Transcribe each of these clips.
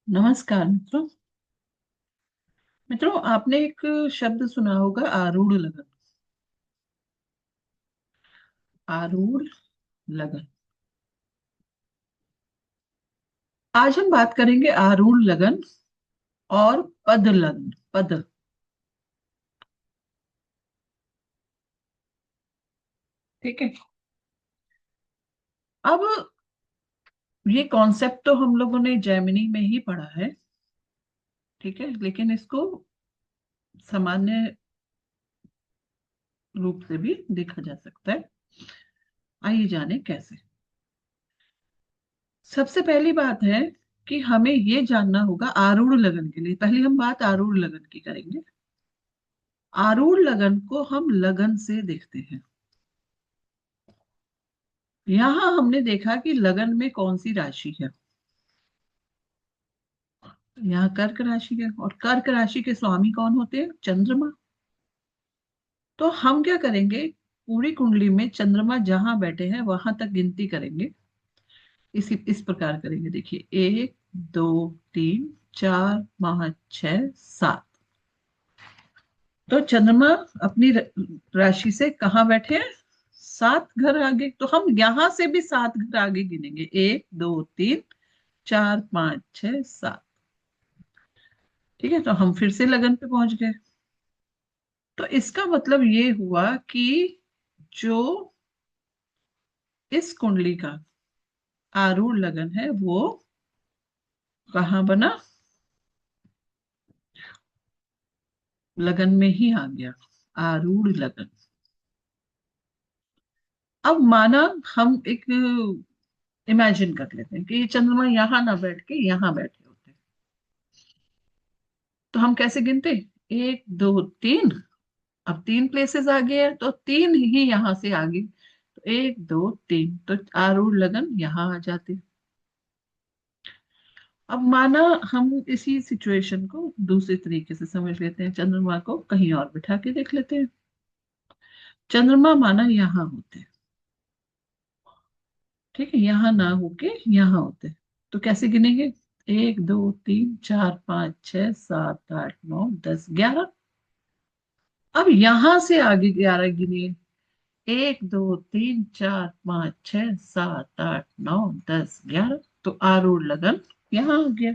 नमस्कार मित्रों। मित्रों, आपने एक शब्द सुना होगा, आरूढ़ लगन। आरूढ़ लगन। आज हम बात करेंगे आरूढ़ लगन और पद लगन। पद। ठीक है। अब ये कॉन्सेप्ट तो हम लोगों ने जेमिनी में ही पढ़ा है। ठीक है, लेकिन इसको सामान्य रूप से भी देखा जा सकता है। आइए जाने कैसे। सबसे पहली बात है कि हमें ये जानना होगा आरूढ़ लगन के लिए। पहले हम बात आरूढ़ लगन की करेंगे। आरूढ़ लगन को हम लगन से देखते हैं। यहां हमने देखा कि लगन में कौन सी राशि है। यहाँ कर्क राशि है और कर्क राशि के स्वामी कौन होते हैं? चंद्रमा। तो हम क्या करेंगे, पूरी कुंडली में चंद्रमा जहां बैठे हैं वहां तक गिनती करेंगे। इस प्रकार करेंगे। देखिए, 1 2 3 4 5 6 7। तो चंद्रमा अपनी राशि से कहाँ बैठे हैं? 7 घर आगे। तो हम यहां से भी 7 घर आगे गिनेंगे। 1 2 3 4 5 6 7। ठीक है, तो हम फिर से लगन पे पहुंच गए। तो इसका मतलब ये हुआ कि जो इस कुंडली का आरूढ़ लगन है वो कहाँ बना? लगन में ही आ गया। आरूढ़ लगन। अब माना हम एक इमेजिन कर लेते हैं कि ये चंद्रमा यहां ना बैठ के यहां बैठे होते। तो हम कैसे गिनते? 1 2 3। अब 3 प्लेसेस आगे है तो तीन ही यहां से आगे। तो 1 2 3, तो आरूढ़ लगन यहां आ जाती। अब माना हम इसी सिचुएशन को दूसरे तरीके से समझ लेते हैं। चंद्रमा को कहीं और बिठा के देख लेते हैं। चंद्रमा माना यहाँ होते। ठीक है, यहाँ ना होके यहाँ होते। तो कैसे गिनेंगे? 1 2 3 4 5 6 7 8 9 10 11। अब यहां से आगे 11 गिनिए। 1 2 3 4 5 6 7 8 9 10 11। तो आरूढ़ लगन यहाँ आ गया।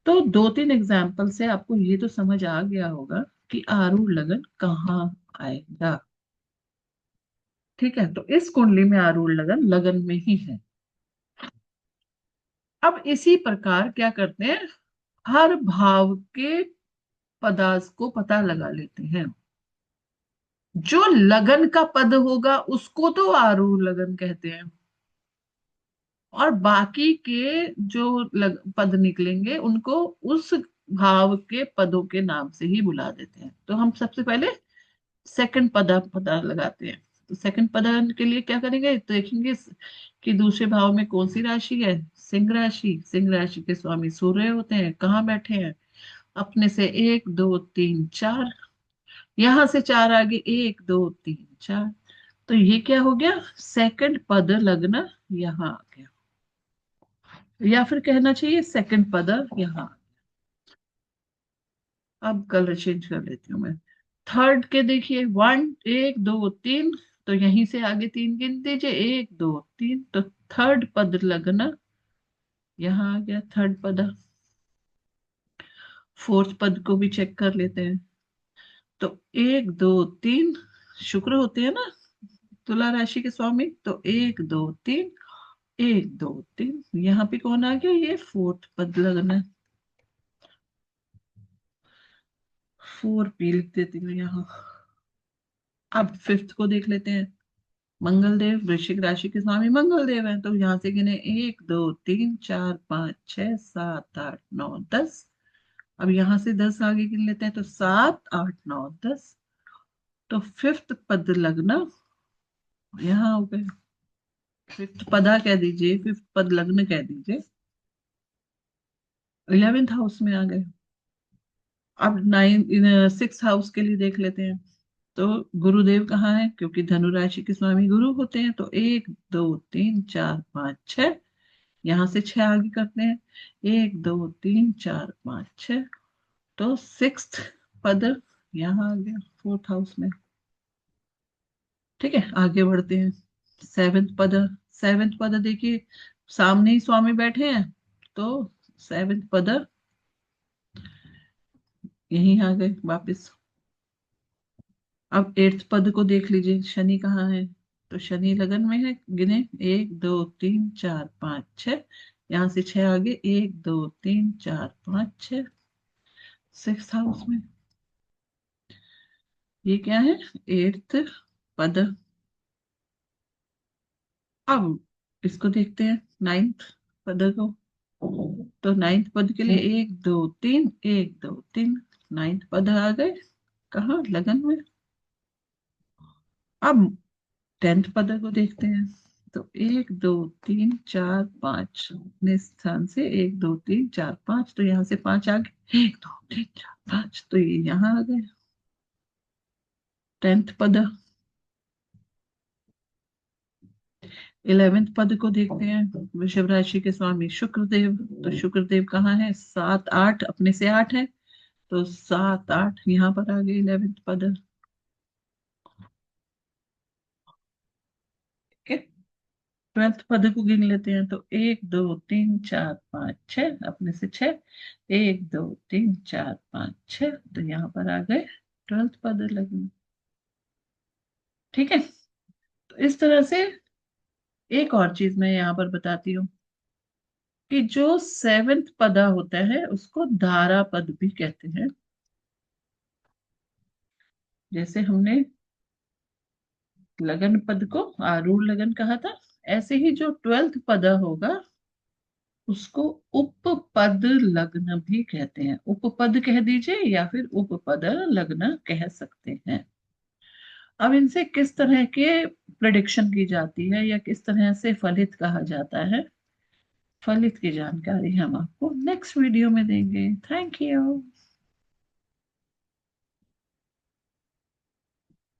तो 2 3 एग्जाम्पल से आपको ये तो समझ आ गया होगा कि आरूढ़ लगन कहाँ आएगा। ठीक है, तो इस कुंडली में आरूढ़ लगन लगन में ही है। अब इसी प्रकार क्या करते हैं, हर भाव के पदार्थ को पता लगा लेते हैं। जो लगन का पद होगा उसको तो आरूढ़ लगन कहते हैं, और बाकी के जो पद निकलेंगे उनको उस भाव के पदों के नाम से ही बुला देते हैं। तो हम सबसे पहले सेकंड पदा पता लगाते हैं। तो सेकंड पदा के लिए क्या करेंगे, तो देखेंगे कि दूसरे भाव में कौन सी राशि है। सिंह राशि। सिंह राशि के स्वामी सूर्य होते हैं। कहाँ बैठे हैं? अपने से 1 2 3 4। यहां से चार आगे 1 2 3 4। तो ये क्या हो गया? सेकंड पद लगना यहाँ आ गया, या फिर कहना चाहिए सेकंड पद यहाँ। अब कलर चेंज कर लेती हूँ मैं। थर्ड के देखिए, 1 1 2 3। तो यहीं से आगे 3 गिन दीजिए। 1 2 3। तो थर्ड पद लगना यहाँ आ गया, थर्ड पद। फोर्थ पद को भी चेक कर लेते हैं। तो 1 2 3 शुक्र होते हैं ना, तुला राशि के स्वामी। तो 1 2 3। 1 2 3, यहाँ पे कौन आ गया? ये फोर्थ पद लगना। 4 P लिख देती हूँ यहाँ। अब फिफ्थ को देख लेते हैं। मंगल देव, वृश्चिक राशि के स्वामी मंगल देव हैं। तो यहां से गिने 1 2 3 4 5 6 7 8 9 10। अब यहां से 10 आगे गिन लेते हैं। तो 7 8 9 10। तो फिफ्थ पद लगना यहाँ हो गए। फिफ्थ पदा कह दीजिए, फिफ्थ पद लग्न कह दीजिए। 11th हाउस में आ गए। अब 6th हाउस के लिए देख लेते हैं। तो गुरुदेव कहाँ है? क्योंकि धनु राशि के स्वामी गुरु होते हैं। तो 1 2 3 4 5 6। यहां से 6 आगे करते हैं, 1 2 3 4 5 6, तो सिक्स्थ पद यहाँ आ गया फोर्थ हाउस में। ठीक है, आगे बढ़ते हैं। सेवेंथ पद, सेवेंथ पद देखिए, सामने ही स्वामी बैठे हैं, तो सेवेंथ पद यहीं आ गए वापिस। अब एट्थ पद को देख लीजिए, शनि कहाँ है, तो शनि लगन में है, गिने 1 2 3 4 5 6, यहां से 6 आगे, 1 2 3 4 5 6, सिक्स हाउस में। ये क्या है, एट्थ पद। अब इसको देखते हैं, नाइन्थ पद को। तो नाइन्थ पद के लिए 1 2 3 1 2 3, नाइन्थ पद आ गए कहाँ, लगन में। अब टेंथ पद को देखते हैं, तो 1 2 3 4 5, अपने स्थान से 1 2 3 4 5, तो यहाँ से 5 आ गए, 1 2 3 4 5, तो ये यहाँ आ गए टेंथ पद। इलेवेंथ पद को देखते हैं, वृषभ राशि के स्वामी शुक्रदेव, तो शुक्रदेव कहाँ है, 7 8, अपने से 8 है, तो 7 8 यहाँ पर आ गए इलेवेंथ पद। ठीक है, ट्वेल्थ पद को गिन लेते हैं, तो 1 2 3 4 5 6, अपने से 6, 1 2 3 4 5 6, तो यहाँ पर आ गए ट्वेल्थ पद लगे। ठीक है, तो इस तरह से एक और चीज मैं यहाँ पर बताती हूँ, कि जो सेवेंथ पदा होता है उसको धारा पद भी कहते हैं। जैसे हमने लगन पद को आरूढ़ लगन कहा था, ऐसे ही जो ट्वेल्थ पदा होगा उसको उपपद लग्न भी कहते हैं। उपपद कह दीजिए या फिर उपपद लग्न कह सकते हैं। अब इनसे किस तरह के प्रिडिक्शन की जाती है या किस तरह से फलित कहा जाता है, फलित की जानकारी हम आपको नेक्स्ट वीडियो में देंगे। Thank you.